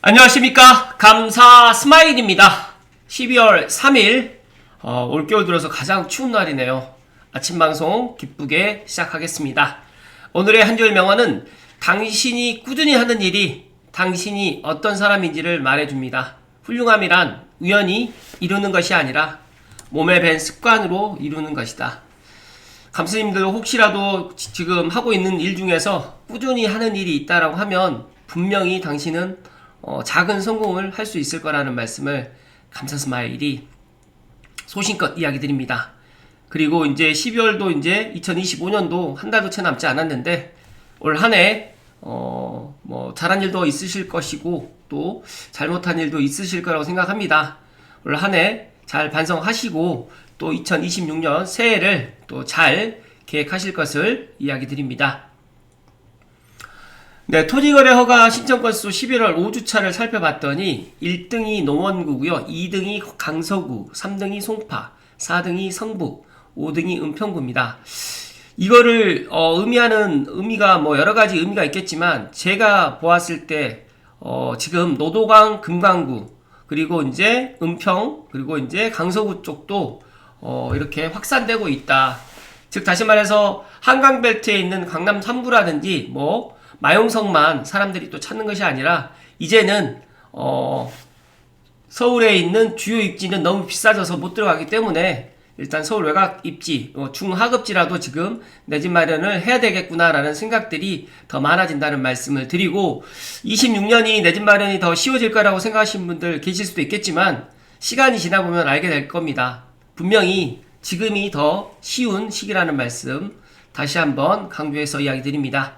안녕하십니까. 감사 스마일입니다. 12월 3일 올겨울 들어서 가장 추운 날이네요. 아침 방송 기쁘게 시작하겠습니다. 오늘의 한 줄 명언은 당신이 꾸준히 하는 일이 당신이 어떤 사람인지를 말해줍니다. 훌륭함이란 우연히 이루는 것이 아니라 몸에 밴 습관으로 이루는 것이다. 감스님들 혹시라도 지금 하고 있는 일 중에서 꾸준히 하는 일이 있다라고 하면 분명히 당신은 작은 성공을 할 수 있을 거라는 말씀을 감사 스마일이 소신껏 이야기 드립니다. 그리고 이제 12월도 이제 2025년도 한 달도 채 남지 않았는데 올 한해 잘한 일도 있으실 것이고 또 잘못한 일도 있으실 거라고 생각합니다. 올 한해 잘 반성하시고 또 2026년 새해를 또 잘 계획하실 것을 이야기 드립니다. 네, 토지거래 허가 신청 건수 11월 5주차를 살펴봤더니 1등이 노원구고요, 2등이 강서구, 3등이 송파, 4등이 성북, 5등이 은평구입니다. 이거를 의미하는 의미가 여러가지 의미가 있겠지만 제가 보았을 때 지금 노도강 금강구 그리고 이제 은평 그리고 이제 강서구 쪽도 이렇게 확산되고 있다. 즉 다시 말해서 한강벨트에 있는 강남 3구라든지 마용성만 사람들이 또 찾는 것이 아니라 이제는 서울에 있는 주요 입지는 너무 비싸져서 못 들어가기 때문에 일단 서울 외곽 입지 중하급지라도 지금 내 집 마련을 해야 되겠구나라는 생각들이 더 많아진다는 말씀을 드리고 26년이 내 집 마련이 더 쉬워질 거라고 생각하시는 분들 계실 수도 있겠지만 시간이 지나보면 알게 될 겁니다. 분명히 지금이 더 쉬운 시기라는 말씀 다시 한번 강조해서 이야기 드립니다.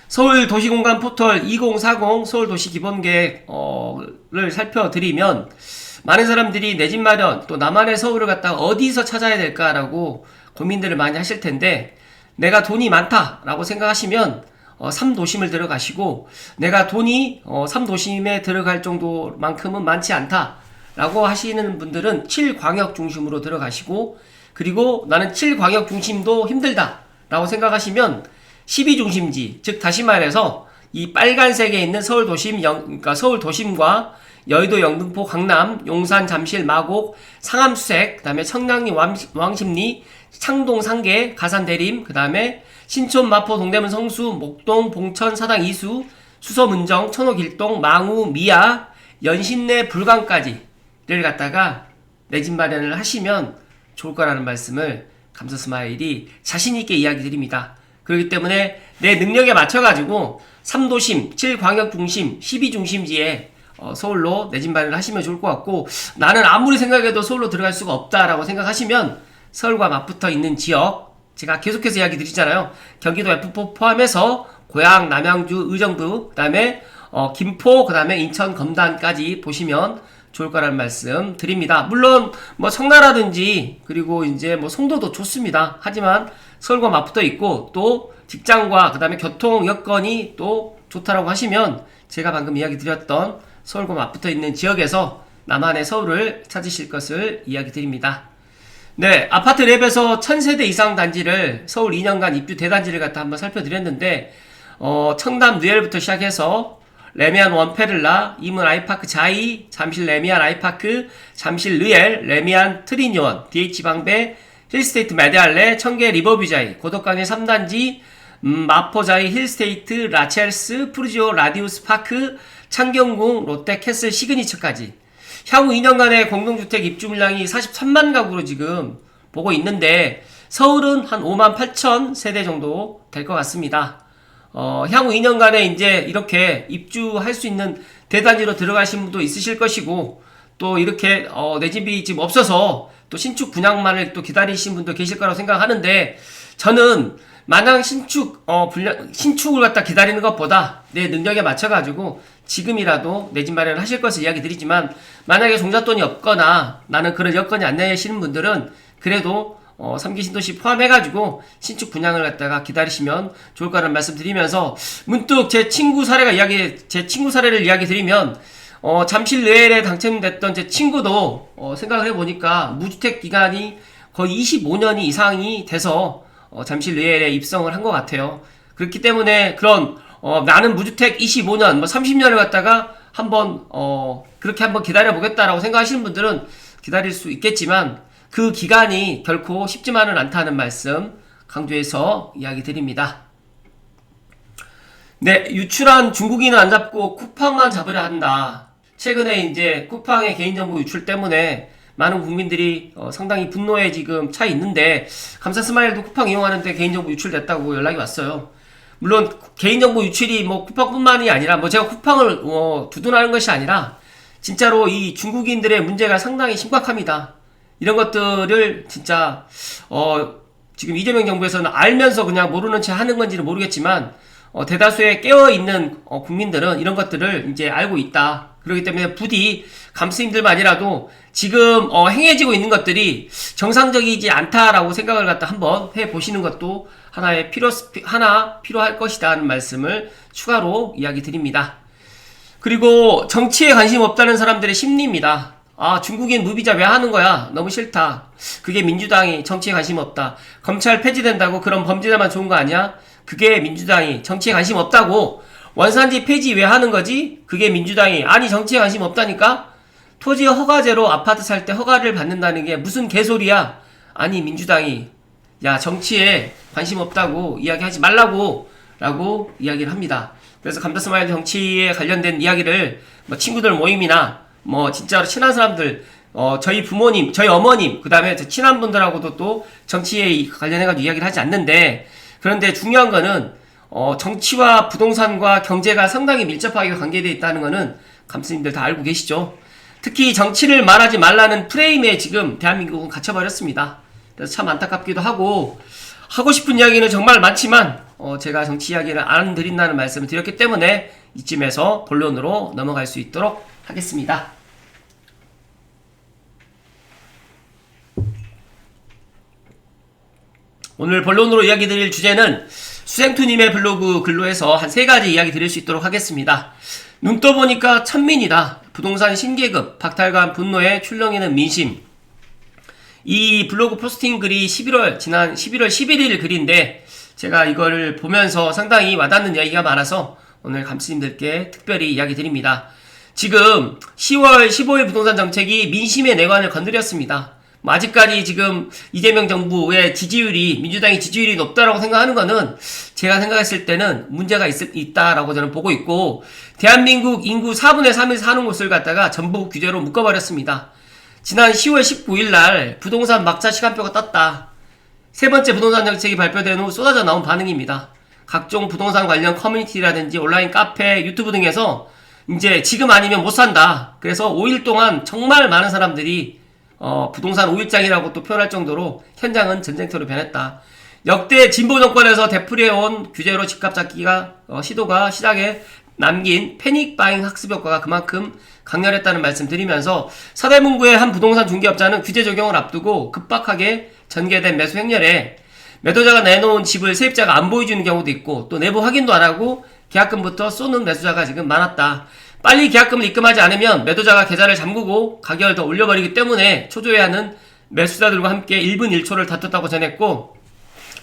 서울도시공간 포털 2040 서울도시기본계획을 살펴드리면 많은 사람들이 내 집 마련 또 나만의 서울을 갖다가 어디서 찾아야 될까라고 고민들을 많이 하실 텐데 내가 돈이 많다라고 생각하시면 3도심을 들어가시고 내가 돈이 3도심에 들어갈 정도만큼은 많지 않다라고 하시는 분들은 7광역 중심으로 들어가시고 그리고 나는 7광역 중심도 힘들다라고 생각하시면 12중심지, 즉 다시 말해서 이 빨간색에 있는 서울도심, 그러니까 서울도심과 여의도, 영등포, 강남, 용산, 잠실, 마곡, 상암, 수색, 그 다음에 청량리, 왕십리, 창동, 상계, 가산, 대림, 그 다음에 신촌, 마포, 동대문, 성수, 목동, 봉천, 사당, 이수, 수서, 문정, 천호, 길동, 망우, 미아, 연신내, 불광까지를 갖다가 내 집 마련을 하시면 좋을 거라는 말씀을 감사 스마일이 자신있게 이야기 드립니다. 그렇기 때문에 내 능력에 맞춰가지고 3도심, 7광역 중심, 12중심지에 서울로 내 집 마련을 하시면 좋을 것 같고 나는 아무리 생각해도 서울로 들어갈 수가 없다라고 생각하시면 서울과 맞붙어 있는 지역 제가 계속해서 이야기 드리잖아요. 경기도 F4 포함해서 고양, 남양주, 의정부, 그 다음에 김포, 그 다음에 인천, 검단까지 보시면 좋을 거라는 말씀 드립니다. 물론 청라라든지 그리고 이제 송도도 좋습니다. 하지만 서울과 맞붙어 있고 또 직장과 그 다음에 교통 여건이 또 좋다라고 하시면 제가 방금 이야기 드렸던 서울과 맞붙어 있는 지역에서 나만의 서울을 찾으실 것을 이야기 드립니다. 네, 아파트 랩에서 1000세대 이상 단지를 서울 2년간 입주 대단지를 갖다 한번 살펴드렸는데 청담 누엘부터 시작해서 레미안 원페를라, 이문 아이파크 자이, 잠실 레미안 아이파크, 잠실 르엘, 레미안 트리니온, DH방배, 힐스테이트 메데알레, 청계 리버뷰자이, 고덕강의 3단지, 마포자이 힐스테이트, 라첼스, 푸르지오 라디우스 파크, 창경궁, 롯데캐슬 시그니처까지 향후 2년간의 공동주택 입주 물량이 43만 가구로 지금 보고 있는데 서울은 한 5만 8천 세대 정도 될 것 같습니다. 향후 2년간에 이제 이렇게 입주할 수 있는 대단지로 들어가신 분도 있으실 것이고 또 이렇게 내 집이 지금 없어서 또 신축 분양만을 또 기다리신 분도 계실 거라고 생각하는데 저는 마냥 신축을 갖다 기다리는 것보다 내 능력에 맞춰가지고 지금이라도 내 집 마련을 하실 것을 이야기 드리지만 만약에 종잣돈이 없거나 나는 그런 여건이 안 되시는 분들은 그래도 3기 신도시 포함해가지고 신축 분양을 갖다가 기다리시면 좋을 거라는 말씀 드리면서 문득 제 친구 사례를 이야기 드리면 잠실 르엘에 당첨됐던 제 친구도 생각을 해보니까 무주택 기간이 거의 25년이 이상이 돼서 잠실 르엘에 입성을 한 것 같아요. 그렇기 때문에 그런 나는 무주택 25년, 뭐 30년을 갖다가 한번, 그렇게 한번 기다려보겠다라고 생각하시는 분들은 기다릴 수 있겠지만, 그 기간이 결코 쉽지만은 않다는 말씀 강조해서 이야기 드립니다. 네, 유출한 중국인은 안 잡고 쿠팡만 잡으려 한다. 최근에 이제 쿠팡의 개인정보 유출 때문에 많은 국민들이 상당히 분노에 지금 차 있는데, 감사 스마일도 쿠팡 이용하는데 개인정보 유출됐다고 연락이 왔어요. 물론 개인정보 유출이 뭐 쿠팡뿐만이 아니라, 뭐 제가 쿠팡을 두둔하는 것이 아니라 진짜로 이 중국인들의 문제가 상당히 심각합니다. 이런 것들을 진짜 지금 이재명 정부에서는 알면서 그냥 모르는 채 하는 건지는 모르겠지만, 대다수의 깨어있는 국민들은 이런 것들을 이제 알고 있다. 그렇기 때문에 부디 감스님들만이라도 지금 행해지고 있는 것들이 정상적이지 않다라고 생각을 갖다 한번 해보시는 것도 하나 필요할 것이다 하는 말씀을 추가로 이야기 드립니다. 그리고 정치에 관심 없다는 사람들의 심리입니다. 아, 중국인 무비자 왜 하는 거야? 너무 싫다. 그게 민주당이 정치에 관심 없다. 검찰 폐지된다고 그런 범죄자만 좋은 거 아니야? 그게 민주당이 정치에 관심 없다고. 원산지 폐지 왜 하는 거지? 그게 민주당이. 아니, 정치에 관심 없다니까? 토지 허가제로 아파트 살 때 허가를 받는다는 게 무슨 개소리야? 아니, 민주당이. 야, 정치에 관심 없다고 이야기하지 말라고 라고 이야기를 합니다. 그래서 감다스마일 정치에 관련된 이야기를 뭐 친구들 모임이나 뭐 진짜로 친한 사람들, 저희 부모님, 저희 어머님, 그 다음에 친한 분들하고도 또 정치에 관련해가지고 이야기를 하지 않는데, 그런데 중요한 거는 정치와 부동산과 경제가 상당히 밀접하게 관계되어 있다는 거는 감스님들 다 알고 계시죠. 특히 정치를 말하지 말라는 프레임에 지금 대한민국은 갇혀버렸습니다. 그래서 참 안타깝기도 하고 싶은 이야기는 정말 많지만 제가 정치 이야기를 안 드린다는 말씀을 드렸기 때문에 이쯤에서 본론으로 넘어갈 수 있도록 하겠습니다. 오늘 본론으로 이야기 드릴 주제는 수생투님의 블로그 글로 해서 한 3가지 이야기 드릴 수 있도록 하겠습니다. 눈 떠보니까 천민이다. 부동산 신계급, 박탈감 분노에 출렁이는 민심. 이 블로그 포스팅 글이 지난 11월 11일 글인데, 제가 이걸 보면서 상당히 와닿는 이야기가 많아서 오늘 감스님들께 특별히 이야기 드립니다. 지금 10월 15일 부동산 정책이 민심의 내관을 건드렸습니다. 아직까지 지금 이재명 정부의 지지율이, 민주당의 지지율이 높다라고 생각하는 거는 제가 생각했을 때는 문제가 있다라고 저는 보고 있고, 대한민국 인구 4분의 3이 사는 곳을 갖다가 전부 규제로 묶어버렸습니다. 지난 10월 19일 날 부동산 막차 시간표가 떴다. 세 번째 부동산 정책이 발표된 후 쏟아져 나온 반응입니다. 각종 부동산 관련 커뮤니티라든지 온라인 카페, 유튜브 등에서 이제 지금 아니면 못 산다. 그래서 5일 동안 정말 많은 사람들이 부동산 5일장이라고 또 표현할 정도로 현장은 전쟁터로 변했다. 역대 진보 정권에서 되풀이해온 규제로 집값 잡기가 시도가 시작에 남긴 패닉 바잉 학습 효과가 그만큼 강렬했다는 말씀 드리면서, 서대문구의 한 부동산 중개업자는 규제 적용을 앞두고 급박하게 전개된 매수 행렬에 매도자가 내놓은 집을 세입자가 안 보여주는 경우도 있고, 또 내부 확인도 안 하고 계약금부터 쏘는 매수자가 지금 많았다. 빨리 계약금을 입금하지 않으면 매도자가 계좌를 잠그고 가격을 더 올려버리기 때문에 초조해하는 매수자들과 함께 1분 1초를 다퉜다고 전했고,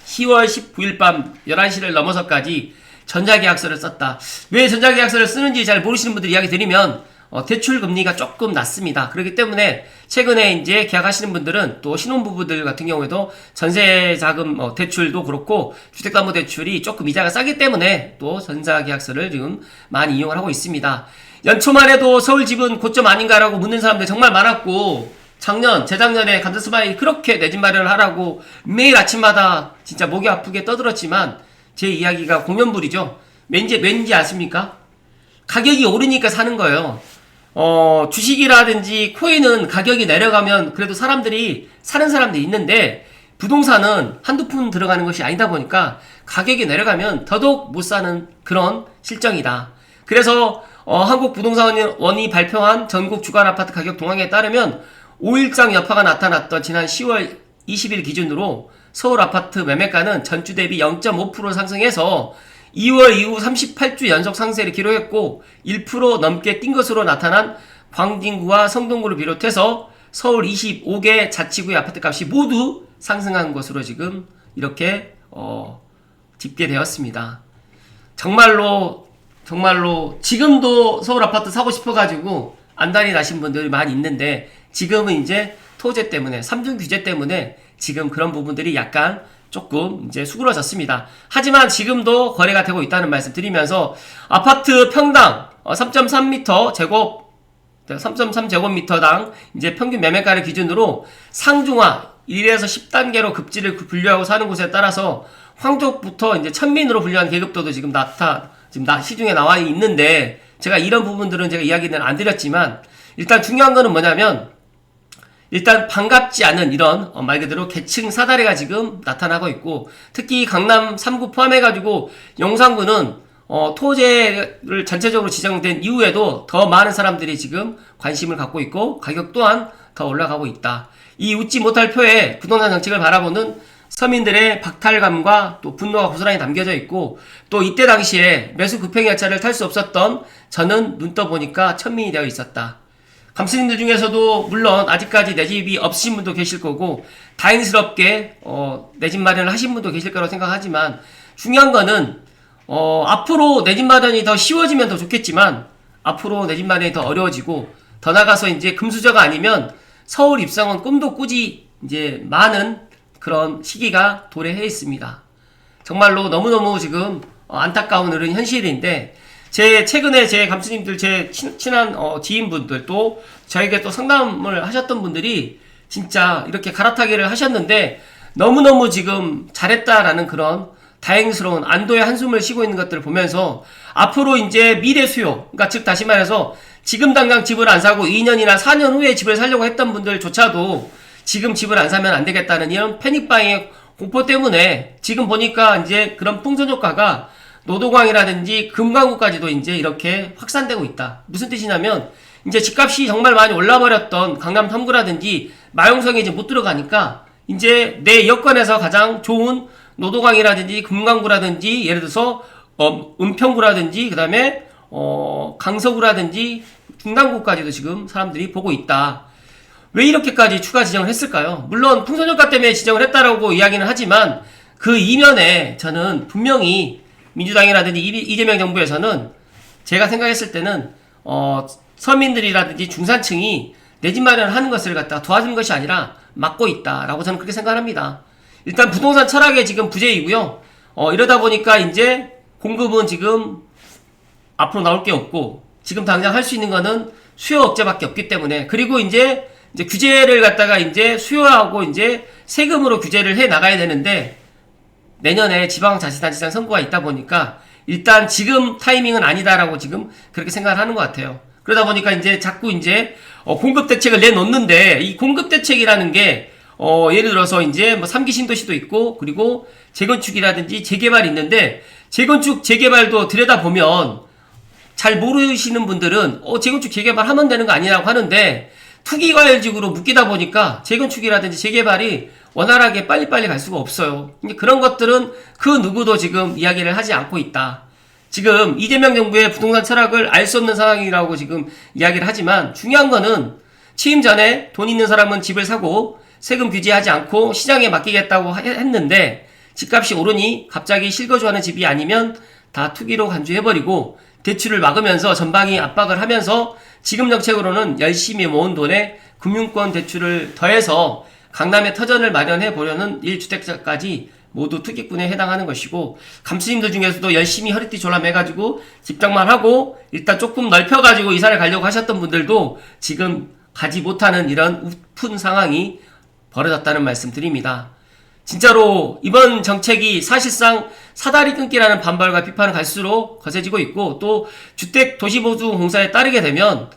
10월 19일 밤 11시를 넘어서까지 전자계약서를 썼다. 왜 전자계약서를 쓰는지 잘 모르시는 분들 이야기 드리면, 대출 금리가 조금 낮습니다. 그렇기 때문에 최근에 이제 계약하시는 분들은, 또 신혼부부들 같은 경우에도 전세자금 대출도 그렇고 주택담보대출이 조금 이자가 싸기 때문에 또 전자계약서를 지금 많이 이용을 하고 있습니다. 연초만 해도 서울 집은 고점 아닌가라고 묻는 사람들 정말 많았고, 재작년에 감자스마일 그렇게 내 집 마련을 하라고 매일 아침마다 진짜 목이 아프게 떠들었지만 제 이야기가 공연불이죠. 왠지 아십니까? 가격이 오르니까 사는 거예요. 주식이라든지 코인은 가격이 내려가면 그래도 사람들이 사는 사람들이 있는데, 부동산은 한두 푼 들어가는 것이 아니다 보니까 가격이 내려가면 더더욱 못 사는 그런 실정이다. 그래서 한국부동산원이 발표한 전국 주간 아파트 가격 동향에 따르면 5일장 여파가 나타났던 지난 10월 20일 기준으로 서울 아파트 매매가는 전주 대비 0.5% 상승해서 2월 이후 38주 연속 상승세를 기록했고, 1% 넘게 뛴 것으로 나타난 광진구와 성동구를 비롯해서 서울 25개 자치구의 아파트값이 모두 상승한 것으로 지금 이렇게 집계되었습니다. 정말로 지금도 서울 아파트 사고 싶어가지고 안달이 나신 분들이 많이 있는데, 지금은 이제 토제 때문에, 삼중 규제 때문에 지금 그런 부분들이 약간 조금 이제 수그러졌습니다. 하지만 지금도 거래가 되고 있다는 말씀 드리면서, 아파트 평당 3.3m 제곱 3.3제곱미터당 이제 평균 매매가를 기준으로 상중하 1에서 10단계로 급지를 분류하고 사는 곳에 따라서 황족부터 이제 천민으로 분류하는 계급도도 지금 시중에 나와 있는데, 제가 이런 부분들은 제가 이야기는 안 드렸지만, 일단 중요한 거는 뭐냐면, 일단 반갑지 않은 이런 말 그대로 계층 사다리가 지금 나타나고 있고, 특히 강남 3구 포함해가지고 용산구는 토제를 전체적으로 지정된 이후에도 더 많은 사람들이 지금 관심을 갖고 있고, 가격 또한 더 올라가고 있다. 이 웃지 못할 표에 부동산 정책을 바라보는 서민들의 박탈감과 또 분노가 고스란히 담겨져 있고, 또 이때 당시에 매수 급행 열차를 탈 수 없었던 저는 눈 떠보니까 천민이 되어 있었다. 감스님들 중에서도 물론 아직까지 내 집이 없으신 분도 계실 거고, 다행스럽게 내 집 마련을 하신 분도 계실 거라고 생각하지만, 중요한 거는 앞으로 내 집 마련이 더 쉬워지면 더 좋겠지만, 앞으로 내 집 마련이 더 어려워지고, 더 나가서 이제 금수저가 아니면 서울 입성은 꿈도 꾸지 이제 많은 그런 시기가 도래해 있습니다. 정말로 너무너무 지금 안타까운 그런 현실인데, 최근에 제 감수님들, 제 친한 지인분들, 또 저에게 또 상담을 하셨던 분들이 진짜 이렇게 갈아타기를 하셨는데, 너무너무 지금 잘했다라는 그런 다행스러운 안도의 한숨을 쉬고 있는 것들을 보면서, 앞으로 이제 미래 수요, 그러니까 즉 다시 말해서 지금 당장 집을 안 사고 2년이나 4년 후에 집을 사려고 했던 분들조차도 지금 집을 안 사면 안 되겠다는 이런 패닉바잉의 공포 때문에, 지금 보니까 이제 그런 풍선 효과가 노도광이라든지 금강구까지도 이제 이렇게 확산되고 있다. 무슨 뜻이냐면, 이제 집값이 정말 많이 올라버렸던 강남 3구라든지 마용성에 이제 못 들어가니까, 이제 내 여건에서 가장 좋은 노도광이라든지 금강구라든지, 예를 들어서 은평구라든지, 그 다음에 강서구라든지 중랑구까지도 지금 사람들이 보고 있다. 왜 이렇게까지 추가 지정을 했을까요? 물론 풍선효과 때문에 지정을 했다라고 이야기는 하지만, 그 이면에 저는 분명히 민주당이라든지 이재명 정부에서는, 제가 생각했을 때는 서민들이라든지 중산층이 내 집 마련을 하는 것을 갖다가 도와주는 것이 아니라 막고 있다라고 저는 그렇게 생각합니다. 일단 부동산 철학의 지금 부재이고요. 이러다 보니까 이제 공급은 지금 앞으로 나올 게 없고, 지금 당장 할 수 있는 거는 수요 억제밖에 없기 때문에, 그리고 이제 규제를 갖다가 이제 수요하고 이제 세금으로 규제를 해 나가야 되는데, 내년에 지방자치단체장 선거가 있다 보니까 일단 지금 타이밍은 아니다라고 지금 그렇게 생각을 하는 것 같아요. 그러다 보니까 이제 자꾸 이제 공급 대책을 내놓는데, 이 공급 대책이라는 게 예를 들어서 이제 뭐 3기 신도시도 있고, 그리고 재건축이라든지 재개발이 있는데, 재건축 재개발도 들여다보면 잘 모르시는 분들은 재건축 재개발 하면 되는 거 아니라고 하는데, 투기과열직으로 묶이다 보니까 재건축이라든지 재개발이 원활하게 빨리빨리 갈 수가 없어요. 그런 것들은 그 누구도 지금 이야기를 하지 않고 있다. 지금 이재명 정부의 부동산 철학을 알 수 없는 상황이라고 지금 이야기를 하지만, 중요한 거는 취임 전에 돈 있는 사람은 집을 사고 세금 규제하지 않고 시장에 맡기겠다고 했는데, 집값이 오르니 갑자기 실거주하는 집이 아니면 다 투기로 간주해버리고 대출을 막으면서 전방위 압박을 하면서, 지금 정책으로는 열심히 모은 돈에 금융권 대출을 더해서 강남에 터전을 마련해 보려는 1주택자까지 모두 투기꾼에 해당하는 것이고, 감수님들 중에서도 열심히 허리띠 졸라매가지고 집장만 하고 일단 조금 넓혀가지고 이사를 가려고 하셨던 분들도 지금 가지 못하는 이런 우픈 상황이 벌어졌다는 말씀 드립니다. 진짜로 이번 정책이 사실상 사다리 끊기라는 반발과 비판은 갈수록 거세지고 있고, 또 주택도시보수공사에 따르게 되면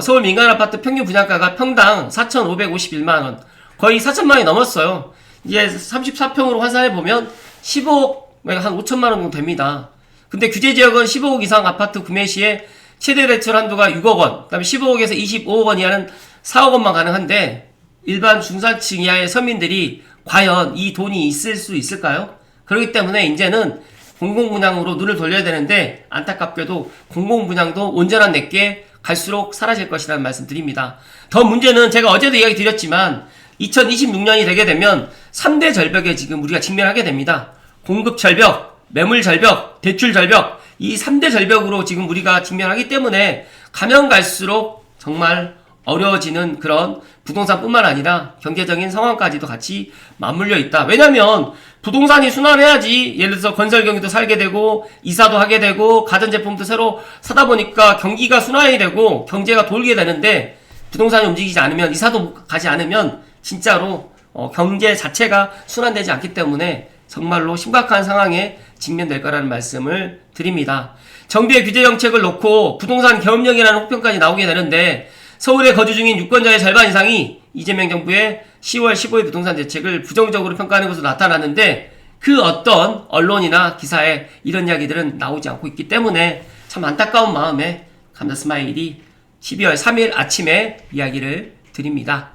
서울 민간아파트 평균 분양가가 평당 4,551만원, 거의 4천만원이 넘었어요. 이제 34평으로 환산해보면 15억, 한 5천만원 정도 됩니다. 근데 규제지역은 15억 이상 아파트 구매 시에 최대 대출 한도가 6억원, 그 다음에 15억에서 25억원 이하는 4억원만 가능한데, 일반 중산층 이하의 서민들이 과연 이 돈이 있을 수 있을까요? 그렇기 때문에 이제는 공공분양으로 눈을 돌려야 되는데, 안타깝게도 공공분양도 온전한 내게 갈수록 사라질 것이라는 말씀 드립니다. 더 문제는 제가 어제도 이야기 드렸지만, 2026년이 되게 되면 3대 절벽에 지금 우리가 직면하게 됩니다. 공급 절벽, 매물 절벽, 대출 절벽, 이 3대 절벽으로 지금 우리가 직면하기 때문에 가면 갈수록 정말 어려워지는 그런 부동산뿐만 아니라 경제적인 상황까지도 같이 맞물려 있다. 왜냐면 부동산이 순환해야지 예를 들어서 건설 경기도 살게 되고 이사도 하게 되고 가전제품도 새로 사다 보니까 경기가 순환이 되고 경제가 돌게 되는데 부동산이 움직이지 않으면 이사도 가지 않으면 진짜로 경제 자체가 순환되지 않기 때문에 정말로 심각한 상황에 직면될 거라는 말씀을 드립니다. 정부의 규제 정책을 놓고 부동산 계엄령이라는 혹평까지 나오게 되는데 서울에 거주 중인 유권자의 절반 이상이 이재명 정부의 10월 15일 부동산 대책을 부정적으로 평가하는 것으로 나타났는데 그 어떤 언론이나 기사에 이런 이야기들은 나오지 않고 있기 때문에 참 안타까운 마음에 감자스마일이 12월 3일 아침에 이야기를 드립니다.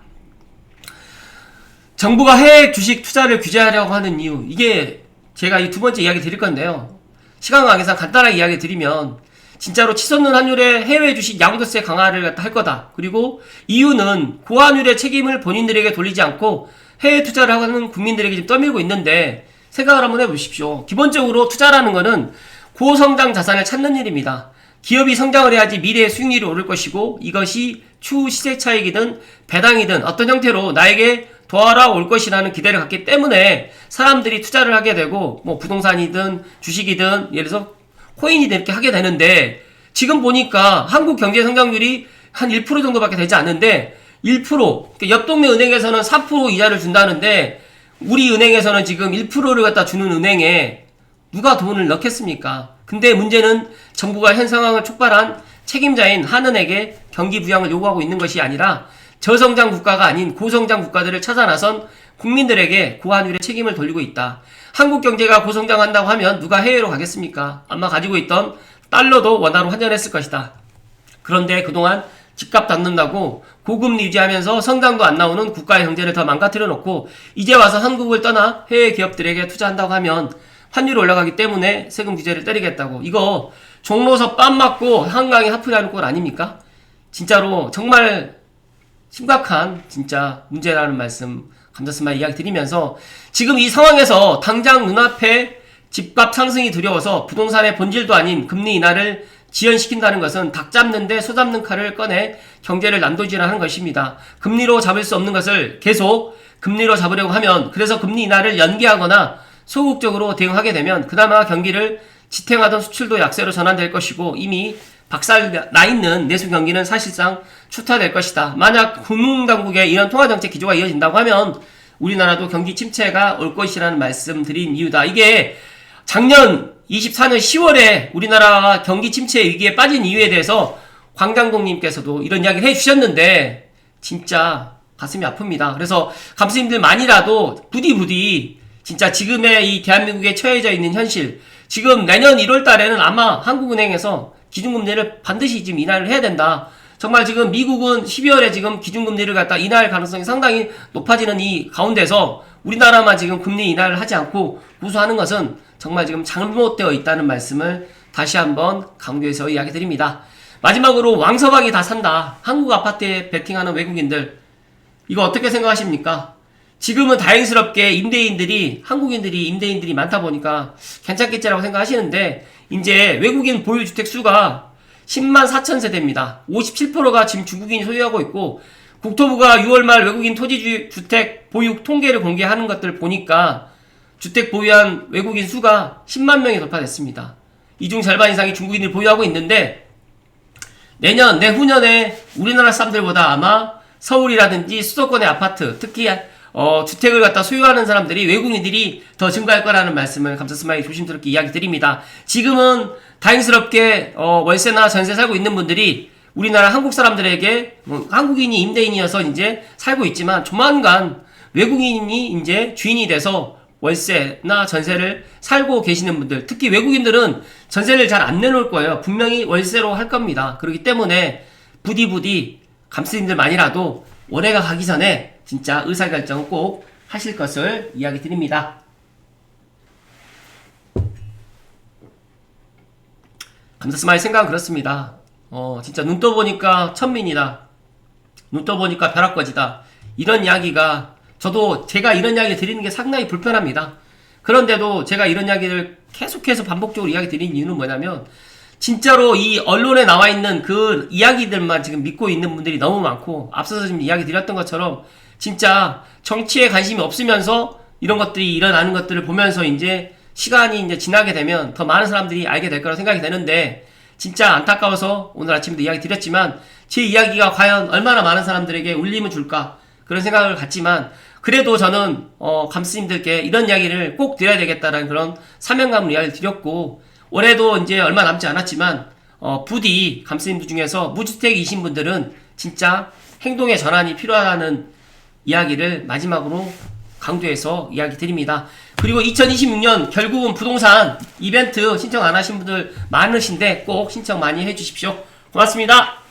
정부가 해외 주식 투자를 규제하려고 하는 이유, 이게 제가 이 두 번째 이야기 드릴 건데요. 시간 관계상 간단하게 이야기 드리면 진짜로 치솟는 환율의 해외 주식 양도세 강화를 할 거다. 그리고 이유는 고환율의 책임을 본인들에게 돌리지 않고 해외 투자를 하는 국민들에게 지금 떠밀고 있는데 생각을 한번 해보십시오. 기본적으로 투자라는 거는 고성장 자산을 찾는 일입니다. 기업이 성장을 해야지 미래의 수익률이 오를 것이고 이것이 추후 시세 차익이든 배당이든 어떤 형태로 나에게 돌아올 것이라는 기대를 갖기 때문에 사람들이 투자를 하게 되고 뭐 부동산이든 주식이든 예를 들어서 코인이든 이렇게 하게 되는데 지금 보니까 한국 경제 성장률이 한 1% 정도밖에 되지 않는데 1%, 옆 동네 은행에서는 4% 이자를 준다는데 우리 은행에서는 지금 1%를 갖다 주는 은행에 누가 돈을 넣겠습니까? 근데 문제는 정부가 현 상황을 촉발한 책임자인 한은에게 경기 부양을 요구하고 있는 것이 아니라 저성장 국가가 아닌 고성장 국가들을 찾아 나선 국민들에게 고환율의 책임을 돌리고 있다. 한국 경제가 고성장한다고 하면 누가 해외로 가겠습니까? 아마 가지고 있던 달러도 원화로 환전했을 것이다. 그런데 그동안 집값 닫는다고 고금리 유지하면서 성장도 안 나오는 국가의 경제를 더 망가뜨려 놓고 이제 와서 한국을 떠나 해외 기업들에게 투자한다고 하면 환율이 올라가기 때문에 세금 규제를 때리겠다고. 이거 종로서 빰 맞고 한강에 하프라는 꼴 아닙니까? 진짜로 정말 심각한 진짜 문제라는 말씀 감자스마일 이야기 드리면서 지금 이 상황에서 당장 눈앞에 집값 상승이 두려워서 부동산의 본질도 아닌 금리 인하를 지연시킨다는 것은 닭 잡는데 소 잡는 칼을 꺼내 경제를 난도질하는 것입니다. 금리로 잡을 수 없는 것을 계속 금리로 잡으려고 하면 그래서 금리 인하를 연기하거나 소극적으로 대응하게 되면 그나마 경기를 지탱하던 수출도 약세로 전환될 것이고 이미 박살 나 있는 내수 경기는 사실상 추타될 것이다. 만약 금융당국의 이런 통화정책 기조가 이어진다고 하면 우리나라도 경기 침체가 올 것이라는 말씀드린 이유다. 이게 작년 24년 10월에 우리나라가 경기 침체 위기에 빠진 이유에 대해서 광장동님께서도 이런 이야기를 해주셨는데 진짜 가슴이 아픕니다. 그래서 감스님들만이라도 부디 진짜 지금의 이 대한민국에 처해져 있는 현실, 지금 내년 1월 달에는 아마 한국은행에서 기준금리를 반드시 지금 인하를 해야 된다. 정말 지금 미국은 12월에 지금 기준금리를 갖다 인하할 가능성이 상당히 높아지는 이 가운데서 우리나라만 지금 금리 인하를 하지 않고 고수하는 것은 정말 지금 잘못되어 있다는 말씀을 다시 한번 강조해서 이야기 드립니다. 마지막으로 왕서방이 다 산다. 한국 아파트에 베팅하는 외국인들, 이거 어떻게 생각하십니까? 지금은 다행스럽게 임대인들이, 한국인들이 임대인들이 많다 보니까 괜찮겠지라고 생각하시는데 이제 외국인 보유주택 수가 10만 4천 세대입니다. 57%가 지금 중국인이 소유하고 있고 국토부가 6월 말 외국인 토지주택 보유 통계를 공개하는 것들 보니까 주택 보유한 외국인 수가 10만 명이 돌파됐습니다. 이 중 절반 이상이 중국인을 보유하고 있는데 내후년에 우리나라 사람들보다 아마 서울이라든지 수도권의 아파트, 특히 주택을 갖다 소유하는 사람들이 외국인들이 더 증가할 거라는 말씀을 감사스마일 조심스럽게 이야기 드립니다. 지금은 다행스럽게 월세나 전세 살고 있는 분들이 우리나라 한국 사람들에게 한국인이 임대인이어서 이제 살고 있지만 조만간 외국인이 이제 주인이 돼서 월세나 전세를 살고 계시는 분들, 특히 외국인들은 전세를 잘 안 내놓을 거예요. 분명히 월세로 할 겁니다. 그렇기 때문에 부디 감스님들만이라도 올해가 가기 전에 진짜 의사결정을 꼭 하실 것을 이야기 드립니다. 감사스마일 생각은 그렇습니다. 진짜 눈 떠보니까 천민이다. 눈 떠보니까 벼락거지다. 이런 이야기가 제가 이런 이야기 드리는 게 상당히 불편합니다. 그런데도 제가 이런 이야기를 계속해서 반복적으로 이야기 드린 이유는 뭐냐면 진짜로 이 언론에 나와 있는 그 이야기들만 지금 믿고 있는 분들이 너무 많고 앞서서 지금 이야기 드렸던 것처럼 진짜 정치에 관심이 없으면서 이런 것들이 일어나는 것들을 보면서 이제 시간이 이제 지나게 되면 더 많은 사람들이 알게 될 거라고 생각이 되는데 진짜 안타까워서 오늘 아침에도 이야기 드렸지만 제 이야기가 과연 얼마나 많은 사람들에게 울림을 줄까 그런 생각을 갖지만 그래도 저는 감스님들께 이런 이야기를 꼭 드려야 되겠다라는 그런 사명감을 이야기를 드렸고 올해도 이제 얼마 남지 않았지만 부디 감스님들 중에서 무주택이신 분들은 진짜 행동의 전환이 필요하다는 이야기를 마지막으로 강조해서 이야기 드립니다. 그리고 2026년 결국은 부동산 이벤트 신청 안 하신 분들 많으신데 꼭 신청 많이 해주십시오. 고맙습니다.